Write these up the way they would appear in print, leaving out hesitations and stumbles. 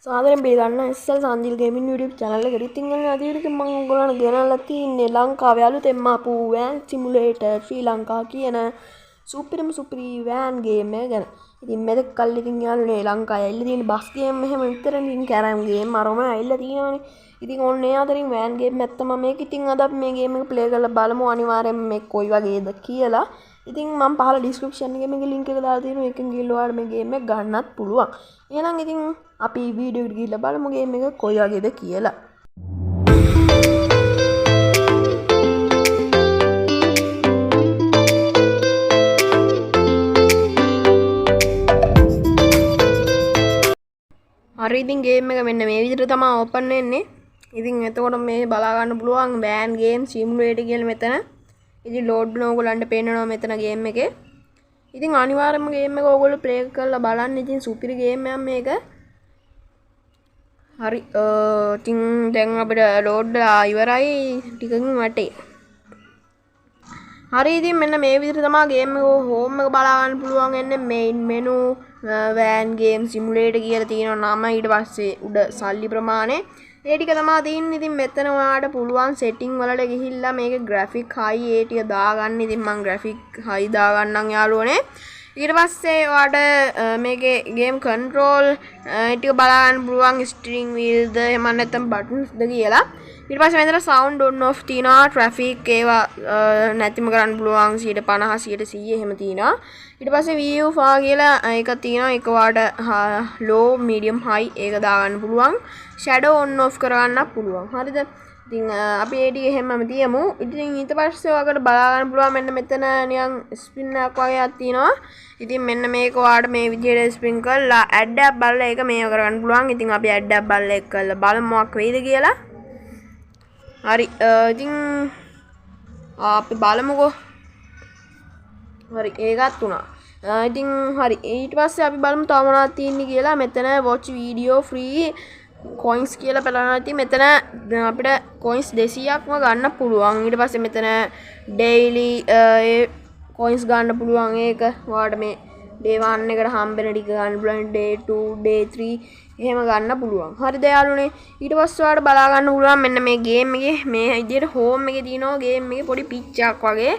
සාදරයෙන් පිළිගන්න SL සන්දිල් gaming YouTube channel එකට. ඉතින් අද වීඩියෝ එකෙන් මම ඔයගොල්ලන්ට ගෙනල්ලා තින්නේ ලංකාවේ අලුතෙන්ම ආපු van simulator ශ්‍රී ලංකා කියන සුපිරි van game එක ගැන. ඉතින් මෙතෙක් කල් ඉතින් යාළුවනේ ලංකාවේ ඇවිල්ලා තියෙන බස් game එහෙම විතරනේ ඉතින් කැරම් game අරම ඇවිල්ලා තියෙනවානේ. ඉතින් ඔන්න ඒ අතරින් van game නැත්තම මේක ඉතින් අද අපි මේ game එක play කරලා බලමු අනිවාර්යෙන් මේක කොයි වගේද කියලා. ඉතින් මම පහල description එකේ මේකේ link එක දාලා තියෙනවා. ඒකෙන් ගිහලා ඔයාලා මේ game එක ගන්නත් පුළුවන්. එහෙනම් ඉතින් අපි වීඩියෝ එකට ගිහලා බලමු game එක කොයි වගේද කියලා. හරි ඉතින් game එක මෙන්න මේ විදිහට තමයි open වෙන්නේ. ඉතින් එතකොට මේ බලා ගන්න පුළුවන් van game simulator කියලා මෙතන. ඉතින් load වෙන ඕගොල්ලන්ට පේනවා මෙතන game එකේ. ඉතින් අනිවාර්යයෙන්ම game එක ඕගොල්ලෝ play කරලා බලන්න. ඉතින් සුපිරි game එකක් මේක. හරි ඉතින් දැන් අපිට load ඉවරයි ටිකකින් වටේ. හරි ඉතින් මෙන්න මේ විදිහට තමයි game එක home එක බලා ගන්න පුළුවන් වෙන්නේ. main menu van game simulator කියලා තියෙනවා නම. ඊට පස්සේ උඩ සල්ලි ප්‍රමාණය ඒ ටික තමයි තියෙන්නේ. ඉතින් මෙතන ඔයාලට පුළුවන් setting වලට ගිහිල්ලා මේක graphic high ඒ ටික දාගන්න. ඉතින් මම graphic high දාගන්නම් යාළුවනේ. ඊට පස්සේ ඔයාලට මේකේ game control ටික බලා ගන්න පුළුවන් steering wheel ද එහෙම නැත්නම් buttons ද කියලා. ඊට පස්සේ මෙතන sound on off තියෙනවා. traffic ඒවා නැතිම කරන්න පුළුවන් 50 100 එහෙම තියෙනවා. ඊට පස්සේ view far කියලා එකක් තියෙනවා. ඒක ඔයාලට low medium high ඒක දාගන්න පුළුවන්. shadow on off කරගන්න පුළුවන්. හරිද? ඉතින් අපි ඒ ටික එහෙමම තියමු. ඉතින් ඊට පස්සේ ඔයාලට බලා ගන්න පුළුවන් මෙන්න මෙතන නිකන් ස්පින් එකක් වගේක් තියෙනවා. ඉතින් මෙන්න මේක ඔයාලට මේ විදිහට ස්පින් කරලා ඇඩ් එකක් බලලා ඒක මේව කරගන්න පුළුවන්. ඉතින් අපි ඇඩ් එකක් බලලා ඒක කරලා බලමු මොකක් වෙයිද කියලා. හරි ඉතින් අපි බලමුකෝ. හරි ඒකත් උනා. ඉතින් හරි ඊට පස්සේ අපි බලමු තව මොනවද තියෙන්නේ කියලා. මෙතන watch video free coins කියලා බලනවා. ඉතින් මෙතන අපිට coins 200ක්ම ගන්න පුළුවන්. ඊට පස්සේ මෙතන daily coins ගන්න පුළුවන්. ඒක ඔයාලට මේ day 1 එකට හම්බෙන ටික ගන්න පුළුවන්. day 2 day 3 එහෙම ගන්න පුළුවන්. හරිද යාළුවනේ? ඊට පස්සේ ඔයාලට බලා ගන්න පුළුවන් මෙන්න මේ game එකේ මේ විදිහට home එකේ තියෙනවා game එකේ පොඩි pitch එකක් වගේ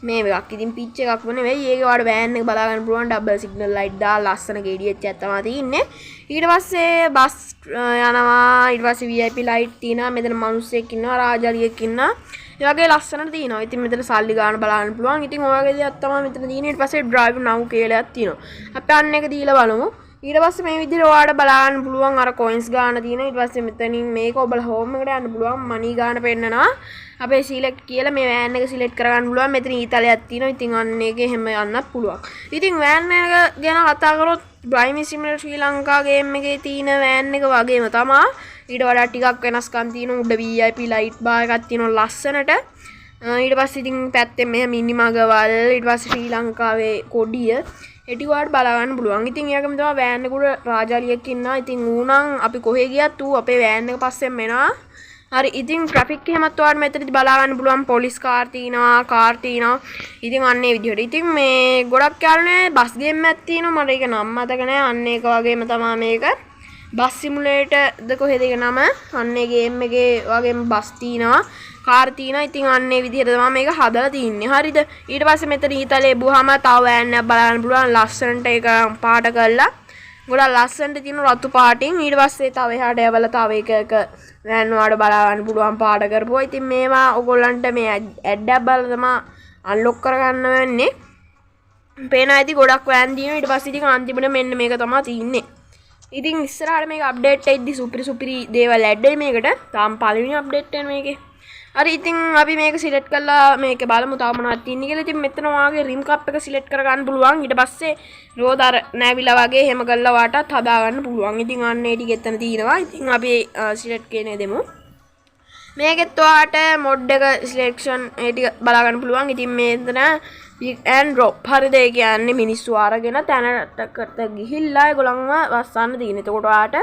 මේ එකක්. ඉතින් pitch එකක් නෙවෙයි. ඒක ඔයාලට van එක බලා ගන්න පුළුවන්. double signal light දාලා ලස්සන KDH එකක් තමයි තියෙන්නේ. ඊට පස්සේ බස් යනවා. ඊට පස්සේ VIP light තියෙනවා. මෙතන මිනිස්සෙක් ඉන්නවා, රාජාලියෙක් ඉන්නවා. ඒ වගේ ලස්සනට තියෙනවා. ඉතින් මෙතන සල්ලි ගන්න බලන්න පුළුවන්. ඉතින් ඔය වගේ දේවල් තමයි මෙතන තියෙන්නේ. ඊට පස්සේ drive now කියලා එකක් තියෙනවා. අපි අන්න එක දීලා බලමු. ඊට පස්සේ මේ විදිහට ඔයාලට බලන්න පුළුවන් අර coins ගන්න තියෙනවා. ඊට පස්සේ මෙතනින් මේක ඔබලා home එකට යන්න පුළුවන්. money ගන්න පෙන්නනවා. අපේ select කියලා මේ van එක select කරගන්න පුළුවන්. මෙතන ඊතලයක් තියෙනවා. ඉතින් අන්න එකේ හැම යන්නත් පුළුවන්. ඉතින් van එක ගැන කතා කරොත් driving simulator ශ්‍රී ලංකා game එකේ තියෙන van එක වගේම තමයි. ඊට වඩා ටිකක් වෙනස්කම් තියෙනවා. උඩ VIP light bar එකක් තියෙනවා ලස්සනට. ඊට පස්සේ ඉතින් පැත්තෙන් මෙහෙම මිනිමගවල් ඊට පස්සේ ශ්‍රී ලංකාවේ කොඩිය ඒටි ඔයාලට බලා ගන්න පුළුවන්. ඉතින් ඊයකම තමයි van එක උඩ රාජාලියෙක් ඉන්නවා. ඉතින් ඌනම් අපි කොහෙ ගියත් ඌ අපේ van එක පස්සෙන් එනවා. හරි ඉතින් ට්‍රැෆික් එහෙමත් ඔයාලට මෙතනදි බලා ගන්න පුළුවන්. පොලිස් කාර් තියෙනවා, කාර් තියෙනවා. ඉතින් අන්න ඒ විදිහට. ඉතින් මේ ගොඩක් යාළුවනේ බස් ගේම් එකක් තියෙනවා. මට ඒක නම මතක නැහැ. අන්න ඒක වගේම තමයි මේක. බස් සිමුලේටර් ද කොහෙද ඒක නම? අන්න ඒ ගේම් එකේ වගේම බස් තියෙනවා, කාර් තියෙනවා. ඉතින් අන්න ඒ විදිහට තමයි මේක හදලා තින්නේ. හරිද? ඊට පස්සේ මෙතන ඊතලේ බුවාම තව වෑන් එකක් බලන්න පුළුවන්. ලස්සනට ඒක පාට කරලා ගොඩක් ලස්සනට තියෙන රතු පාටින්. ඊට පස්සේ තව එහාට යවලා තව එක වෑන් වලට බලා ගන්න පුළුවන් පාට කරපුවා. ඉතින් මේවා ඔයගොල්ලන්ට මේ ඇඩ් එකක් බලලා තමයි අන්ලොක් කරගන්න වෙන්නේ. පේනවා ඇති ගොඩක් වෑන් තියෙනවා. ඊට පස්සේ ඉතින් අන්තිමට මෙන්න මේක තමයි තියෙන්නේ. ඉතින් ඉස්සරහට මේක අප්ඩේට් වෙද්දි සුපිරි දේවල් ඇඩ් වෙයි මේකට. තාම පළවෙනි අප්ඩේට් එක මේකේ. හරි ඉතින් අපි මේක සිලෙක්ට් කරලා මේක බලමු තව මොනවද තියෙන්නේ කියලා. ඉතින් මෙතන වාගේ රිම් කප් එක සිලෙක්ට් කරගන්න පුළුවන්. ඊට පස්සේ රෝදර නැවිලා වගේ එහෙම කරලා වාටත් හදා ගන්න පුළුවන්. ඉතින් අන්න ඒ ටික එතන තියෙනවා. ඉතින් අපි සිලෙක්ට් කියන්නේ දෙමු. මේකෙත් ඔයාට මොඩ් එක සිලෙක්ෂන් ඒ ටික බලා ගන්න පුළුවන්. ඉතින් මෙතන pick and drop හරිද? ඒ කියන්නේ මිනිස්සු අරගෙන තැනකට ගිහිල්ලා ඒගොල්ලන්ව වස්සන්න තියෙන. එතකොට ඔයාට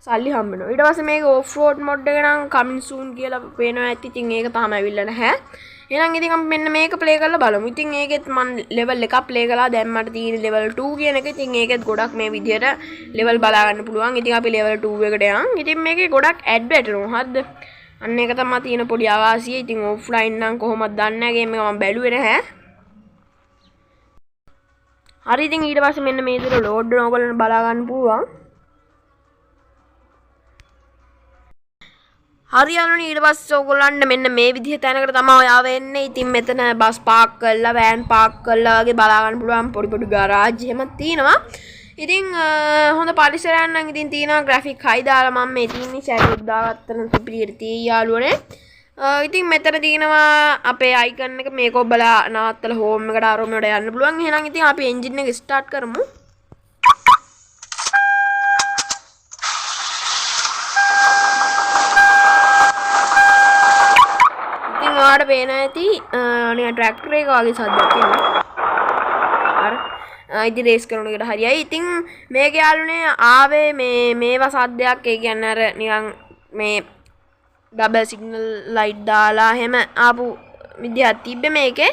සල්ලි හම්බ වෙනවා. ඊට පස්සේ මේක off road mod එක නම් coming soon කියලා පේනවා ඇති. ඉතින් ඒක තාම ඇවිල්ලා නැහැ. එහෙනම් ඉතින් අපි මෙන්න මේක ප්ලේ කරලා බලමු. ඉතින් ඒකෙත් මම ලෙවල් එකක් ප්ලේ කළා. දැන් මට තියෙන ලෙවල් 2 කියන එක. ඉතින් ඒකෙත් ගොඩක් මේ විදියට ලෙවල් බලා ගන්න පුළුවන්. ඉතින් අපි ලෙවල් 2 එකට යන්. ඉතින් මේකේ ගොඩක් ඇඩ් වැටෙනවා. හරිද? අන්න ඒක තමයි තියෙන පොඩි අවාසිය. ඉතින් ඔෆ්ලයින් නම් කොහොමද දන්නේ නැහැ. ගේම් එක මම බැලුවේ නැහැ. හරි ඉතින් ඊට පස්සේ මෙන්න මේ විදියට ලෝඩ් වෙන ඕගොල්ලන්ට බලා ගන්න පුළුවන්. හරි යාළුවනේ ඊට පස්සේ ඕගොල්ලන්ට මෙන්න මේ විදිහ තැනකට තමයි ඔයාව එන්නේ. ඉතින් මෙතන බස් පාක් කරලා වෑන් පාක් කරලා වගේ බලා ගන්න පුළුවන් පොඩි පොඩි ගරාජ් එහෙම තියෙනවා. ඉතින් හොඳ පරිසරයක් නම් ඉතින් තියෙනවා. ග්‍රැෆික් හයි දාලා මම මේ තියෙන්නේ ෂැඩෝ දාගත්ත නම් සුපිරියට තියෙයි යාළුවනේ. ඉතින් මෙතන තියෙනවා අපේ අයිකන් එක මේක ඔබලා නවත්තලා හෝම් එකට ආරෝම වලට යන්න පුළුවන්. එහෙනම් ඉතින් අපි එන්ජින් එක ස්ටාර්ට් කරමු. ඉතින් ඔයාලට පේන ඇති නිකන් ට්‍රැක්ටර් එක වගේ සද්දයක් එනවා. අර ඉතින් රේස් කරන එකට හරියයි. ඉතින් මේක යාළුවනේ ආවේ මේවා සද්දයක්. ඒ කියන්නේ අර නිකන් මේ ඩබල් සිග්නල් ලයිට් දාලා එහෙම ආපු විදිහක් තිබ්බේ මේකේ.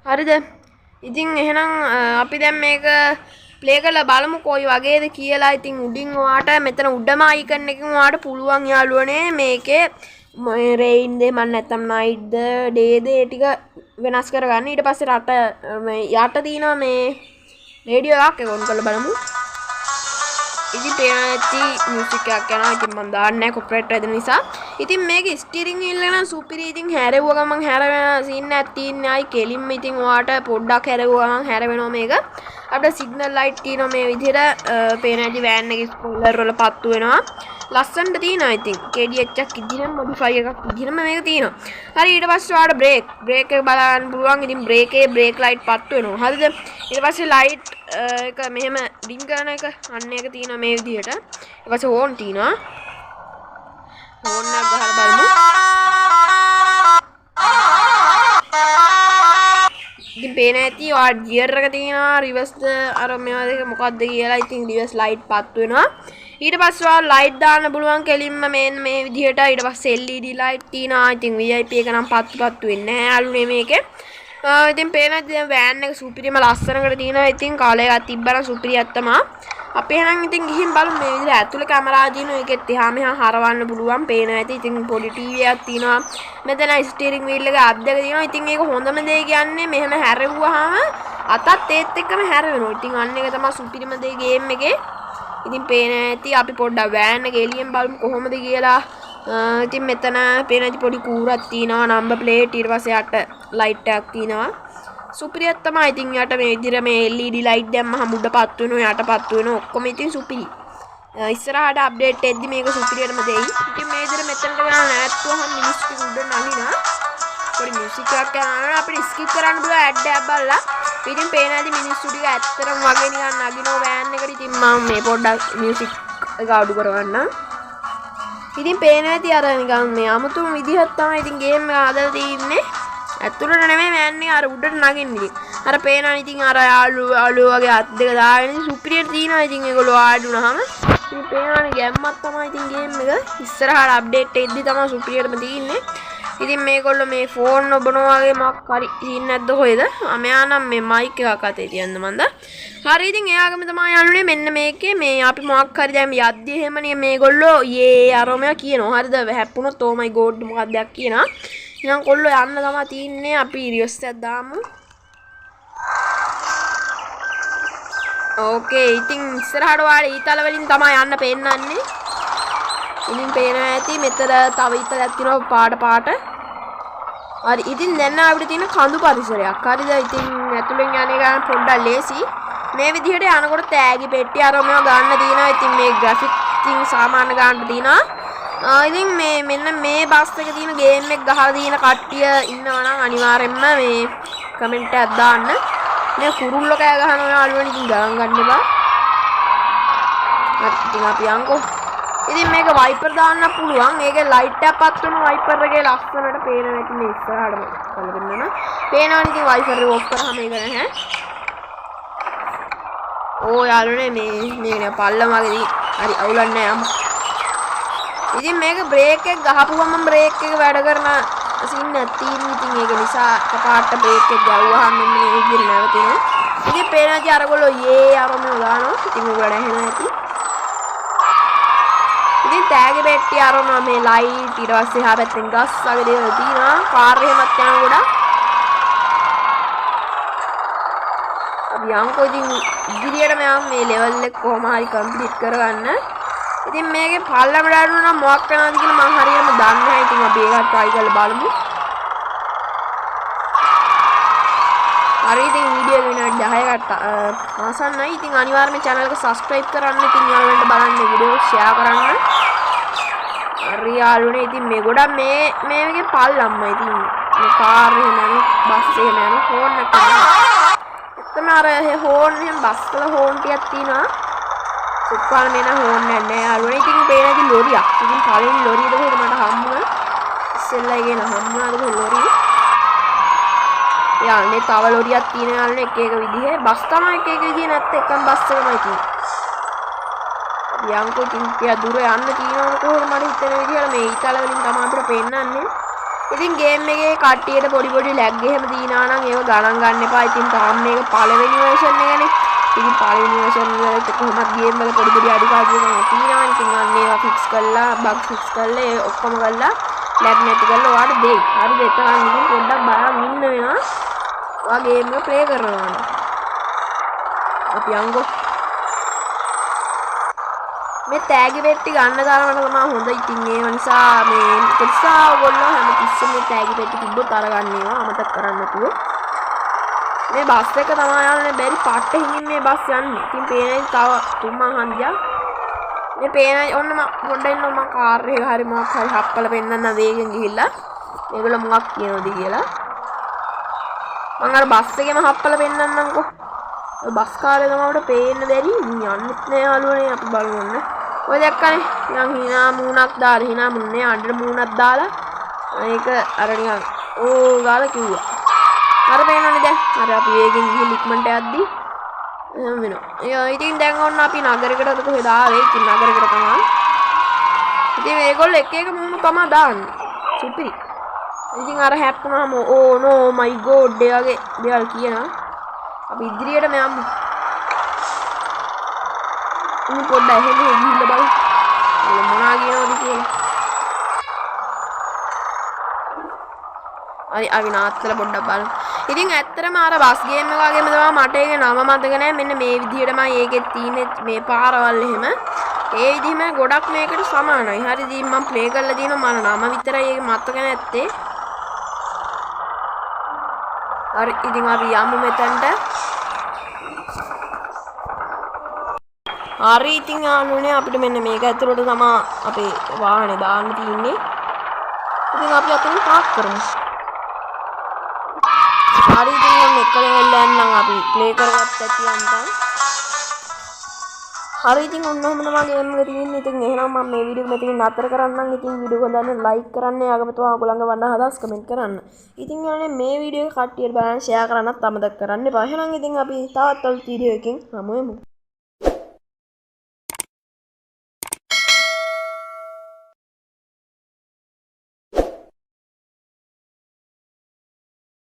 හරිද? ඉතින් එහෙනම් අපි දැන් මේක ප්ලේ කරලා බලමු කොයි වගේද කියලා. ඉතින් උඩින් ඔයාට මෙතන උඩම අයිකන් එකකින් ඔයාට පුළුවන් යාළුවනේ මේකේ රේයින් ද මන් නැත්තම් නයිට් ද ඩේ ද ඒ ටික වෙනස් කරගන්න. ඊට පස්සේ රට මේ යට තියෙනවා මේ රේඩියෝ එකක් ඒක ඔන් කරලා බලමු. ඉතින් පේන ඇති මියුසික් එකක් යනවා. ඉතින් මම දාන්නේ නැහැ කොපිරයිට් වැදෙන නිසා. ඉතින් මේක ස්ටියරින් වීල් එක නම් සුපිරි. ඉතින් හැරෙව්ව ගමන් හැරෙන සීන් එකක් තියෙන්නේ. ආයි කෙලින්ම ඉතින් ඔයාට පොඩ්ඩක් හැරෙව්ව ගමන් හැරෙවෙනවා මේක. අපිට සිග්නල් ලයිට් තියෙනවා මේ විදිහට. පේන ඇති වෑන් එකේ ස්පොයිලර් වල පත්තු වෙනවා. ලස්සනට තියෙනවා. ඉතින් KDH එකක් විදිහම මොඩිෆයි එකක් විදිහම මේක තියෙනවා. හරි ඊට පස්සේ ඔයාලට බ්‍රේක් එක බලා ගන්න පුළුවන්. ඉතින් බ්‍රේක් ලයිට් පත්තු වෙනවා. හරිද? ඊට පස්සේ ලයිට් එක මෙහෙම රින් කරන එක අන්න එක තියෙනවා මේ විදිහට. ඊට පස්සේ හෝන් තියෙනවා. හෝන් එක ගහලා බලමු. ඉතින් පේන ඇති ඔයාලා ගියර් එක තියෙනවා. රිවර්ස් අර මේවා දෙක මොකක්ද කියලා. ඉතින් රිවර්ස් ලයිට් පත්තු වෙනවා. ඊට පස්සේ ඔයාලා ලයිට් දාන්න පුළුවන් කෙලින්ම මේ විදිහට. ඊට පස්සේ LED ලයිට් තියෙනවා. ඉතින් VIP එක නම් පත්තු වෙන්නේ නැහැ යාළුවනේ මේකේ. ඉතින් පේන දැන් වෑන් එක සුපිරිම ලස්සනකට තියෙනවා. ඉතින් කාලේ එකක් තිබ්බනම් සුපිරියක් තමයි. අපි එහෙනම් ඉතින් ගිහින් බලමු මේ විදිහට ඇතුලේ කැමරා දිනන එකෙත් එහා මෙහා හරවන්න පුළුවන්. පේන ඇති. ඉතින් පොඩි ටීවී එකක් තියෙනවා. මෙතන ස්ටියරින් වීල් එක අත් දෙක තියෙනවා. ඉතින් ඒක හොඳම දේ කියන්නේ මෙහෙම හැරෙව්වහම අතත් ඒත් එක්කම හැරෙනවා. ඉතින් අන්න එක තමයි සුපිරිම දේ ගේම් එකේ. ඉතින් පේන ඇති අපි පොඩ්ඩක් වෑන් එක එළියෙන් බලමු කොහොමද කියලා. ඉතින් මෙතන පේන ඇති පොඩි කූරක් තියෙනවා. නම්බර් ප්ලේට් ඊට පස්සේ යට ලයිට් එකක් තියෙනවා. සුපිරියක් තමයි. ඉතින් යට මේ විදිහට මේ LED ලයිට් දැම්මම උඩපත් වෙනවා යටපත් වෙනවා ඔක්කොම ඉතින් සුපිරි. ඉස්සරහට අප්ඩේට් එද්දි මේක සුපිරියටම දෙයි. ඉතින් මේ විදිහට මෙතනට ගාන නැත්තුවම මිනිස්සු උඩ නගිනවා. පොඩි මියුසික් එකක් යනවා. අපිට ස්කිප් කරන්න පුළුවන් ඇඩ් එකක් බලලා. ඉතින් පේන ඇති මිනිස්සු ටික ඇත්තටම වගේ නිකන් නගිනවා වෑන් එකට. ඉතින් මම මේ පොඩ්ඩක් මියුසික් එක අඩු කරවන්නම්. ඉතින් පේන ඇති අර නිකන් මේ අමුතුම විදිහක් තමයි ඉතින් ගේම් එක හදලා තියෙන්නේ. ඇතුළට නෙමෙයි වෑන් එක අර උඩට නගින්නේ. අර පේනවා ඉතින් අර යාළුවෝ වගේ අත් දෙක දාගෙන සුපිරියට තියෙනවා. ඉතින් ඒගොල්ලෝ ආඩ් වුණාම ඉතින් පේනවනේ ගැම්මක් තමයි ඉතින් ගේම් එක. ඉස්සරහට අප්ඩේට් එද්දි තමයි සුපිරියටම තියෙන්නේ. ඉතින් මේගොල්ලෝ මේ ෆෝන් ඔබනවා වගේ මොකක් හරි සීන් නැද්ද කොහෙද? මෙයා නම් මේ මයික් එකක් අතේ තියන්න මන්ද. හරි ඉතින් එයාගම තමයි යන්නේ මෙන්න මේකේ මේ අපි මොකක් හරි දැන් යද්දි එහෙමනේ මේගොල්ලෝ යේ අරෝමයා කියනවා. හරිද? හැප්පුණොත් oh my god මොකක්ද කියනවා. එහෙනම් කොල්ලෝ යන්න තමයි තින්නේ. අපි රිවර්ස් එකක් දාමු. ඕකේ ඉතින් ඉස්සරහට ඔයාලා ඊතල වලින් තමයි යන්න පෙන්නන්නේ. ඉතින් පේනවා ඇති මෙතන තව ඊතලයක් තියෙනවා පාට. හරි ඉතින් දැන් අපිට තියෙන කඳු පරිසරයක්. හරිද? ඉතින් ඇතුලෙන් යන්නේ ගන්න පොඩ්ඩක් ලේසි. මේ විදිහට යනකොට තෑගි පෙට්ටිය අර මේව ගන්න තියෙනවා. ඉතින් මේ ග්‍රැෆික් ඉතින් සාමාන්‍ය ගන්න තියෙනවා. ඉතින් මෙන්න මේ බස් එකේ තියෙන ගේම් එක ගහලා තියෙන කට්ටිය ඉන්නවා නම් අනිවාර්යෙන්ම මේ කමෙන්ට් එකක් දාන්න. මේ කුරුල්ලෝ කෑ ගහන යාළුවනේ ඉතින් ගණන් ගන්න එපා. හරි ඉතින් අපි යන්කෝ. ඉතින් මේක වයිපර් දාන්න පුළුවන්. මේකේ ලයිට් එකක් පත් වෙන වයිපර් එකේ ලස්සනට පේන නැති මේ ඉස්සරහටම කලබෙන්න. පේනවනේ ඉතින් වයිපර් එක ඔෆ් කරාම මේක නැහැ. ඕ යාළුවනේ මේ නේ පල්ලම වගේ හරි අවුලක් නැහැ යමු. ඉතින් මේක බ්‍රේක් එක ගහපුවම බ්‍රේක් එක වැඩ කරන සින්නක් තියෙන ඉතින් ඒක නිසා කපාට බ්‍රේක් එක ගැව්වහම මෙන්න මේ විදිහට නැවතිනවා. ඉතින් පේනවාද අරගොල්ලෝ යේ අරම දානවා. ඉතින් උගල ඇහෙනවා ඇති. ඉතින් තෑගි පෙට්ටිය අරනවා මේ ලයිට් ඊට පස්සේ එහා පැත්තෙන් ගස් වගේ දේවල් තියෙනවා. කාර් එහෙමත් යන ගොඩක්. අපි යන්කෝ ඉතින් ඉදිරියට මම මේ ලෙවල් එක කොහොම හරි කම්ප්ලීට් කරගන්න. ඉතින් මේකේ පල්ලම ඩාඩුන නම් මොකක් වෙනවද කියලා මම හරියටම දන්නේ නැහැ. ඉතින් අපි ඒකත් try කරලා බලමු. හරි ඉතින් වීඩියෝ එක විනාඩි 10කට ආසන්නයි. ඉතින් අනිවාර්යයෙන්ම channel එක subscribe කරන්න. ඉතින් යාළුවන්ට බලන්න වීඩියෝ share කරන්න. හරි යාළුවනේ ඉතින් මේ ගොඩක් මේකේ පල්ලම්ම ඉතින් මේ කාර් එහෙම යන බස් එහෙම යන හෝන් එක එතන අර හෝන් එහෙම බස් වල හෝන් ටිකක් තියෙනවා. සුක්කාල මෙන්න හෝන් නැහැ යාළුවනේ. ඉතින් පේනදී ලොරියක්. ඉතින් පළවෙනි ලොරිය දෙකේ මට හම්බුණා. ඉස්සෙල්ලා ඉගෙන හම්බුණාද ලොරිය. යාළුවනේ තව ලොරියක් තියෙන යාළුවනේ එක එක විදිහේ බස් තමයි එක එක විදිහේ නැත්te එකම බස් එකමයි තියෙන්නේ. යන්කෝ ඉතින් ටික දුර යන්න තියෙනවා කොහොමද මට හිතෙන විදිහට මේ ඊතල වලින් තමයි අපිට පෙන්නන්නේ. ඉතින් ගේම් එකේ කට්ටියට පොඩි ලැග් එහෙම දිනා නම් ඒව ගණන් ගන්න එපා. ඉතින් තාම මේක පළවෙනි version එකනේ. ඉතින් පළවෙනි version වලට කොහොමද ගේම් වල පොඩි අඩුපාඩු තියෙනවා. ඉතින් අන්න ඒවා ෆික්ස් කරලා බග් ෆික්ස් කරලා ඒ ඔක්කොම කරලා ලැග් නැති කරලා ඔයාලට දෙයි. හරිද? එතකන් ඉතින් පොඩ්ඩක් බලන් ඉන්න වෙනවා. ඔයා ගේම් එක ප්ලේ කරනවා නම්. අපි යන්කෝ මේ තෑගි පෙට්ටි ගන්න තරමට තමයි හොඳ. ඉතින් ඒ නිසා මේ කොටසා ඔයගොල්ලෝ හැම තිස්සෙම මේ තෑගි පෙට්ටි තිබ්බොත් අරගන්න ඒවා අමතක කරන්න නැතුව. මේ බස් එක තමයි යන්නේ බැරි පට්ට හිමින් මේ බස් යන්නේ. ඉතින් පේනයි තව 3 හන්දියක්. මේ පේනයි ඔන්න මම පොඩ්ඩක් ඉන්න මම කාර් එක හරි මොකක් හරි හප්පල පෙන්නන්න වේගෙන් ගිහිල්ලා. මේගොල්ලෝ මොකක් කියනවද කියලා. මම අර බස් එකේම හප්පල පෙන්නන්නම්කෝ. බස් කාලේ තමයි අපිට පේන්න බැරි. යන්නෙත් නෑ යාළුවනේ අපි බලමු ඔන්න. ඔය දැක්කනේ නිකන් hina මූණක් දාලා hina මුන්නේ අඬන මූණක් දාලා ඒක අර නිකන් ඕ ගාලා කිව්වා. අර පේනවනේ දැන් අර අපි වේගෙන් ගිහින් ඉක්මනට යද්දි එහෙම වෙනවා. ඉතින් දැන් ඔන්න අපි නගරයකටද කොහෙද ආවේ? ඉතින් නගරයකට තමයි. ඉතින් මේගොල්ලෝ එක එක මූණ තමයි දාන්නේ. සුපිරි. ඉතින් අර හැප්පුනහම ඕ නෝ මයි ගෝඩ් වගේ දේවල් කියනවා. අපි ඉදිරියටම යමු. ඉතින් පොඩ්ඩක් එහෙම ගිහිල්ලා බලමු. මොනවා කියනවද කියලා. අපි නාත්තල පොඩ්ඩක් බලමු. ඉතින් ඇත්තටම අර බස් ගේම් එක වගේම තමයි මට ඒක නම මතක නැහැ. මෙන්න මේ විදිහටමයි ඒකෙත් තියෙන්නේ මේ පාරවල් එහෙම. ඒ විදිහම ගොඩක් මේකට සමානයි. හරි ඉතින් මම ප්ලේ කරලා දිනවා මම නම විතරයි ඒක මතක නැත්තේ. හරි ඉතින් අපි යමු මෙතනට. හරි ඉතින් යාළුවනේ අපිට මෙන්න මේක ඇතුළට තමයි අපේ වාහනේ දාන්න තියෙන්නේ. ඉතින් අපි අතන පාක් කරමු. හරි ඉතින් මම එක ලෙවල් යන්නම් අපි ප්ලේ කරගත්ත ඇති යන්තම්. හරි ඉතින් ඔන්නෝම තමයි ගේම් එක තියෙන්නේ. ඉතින් එහෙනම් මම මේ වීඩියෝ එක මෙතනින් නතර කරන්නම්. ඉතින් වීඩියෝ එක ගන්න ලයික් කරන්න, යාගමතුමා ඔයගොල්ලන්ගේ වන්න අදහස් කමෙන්ට් කරන්න. ඉතින් යාළුවනේ මේ වීඩියෝ එක කට්ටියට බලන්න ෂෙයා කරන්නත් අමතක කරන්න එපා. එහෙනම් ඉතින් අපි තවත් වීඩියෝ එකකින් හමු වෙමු.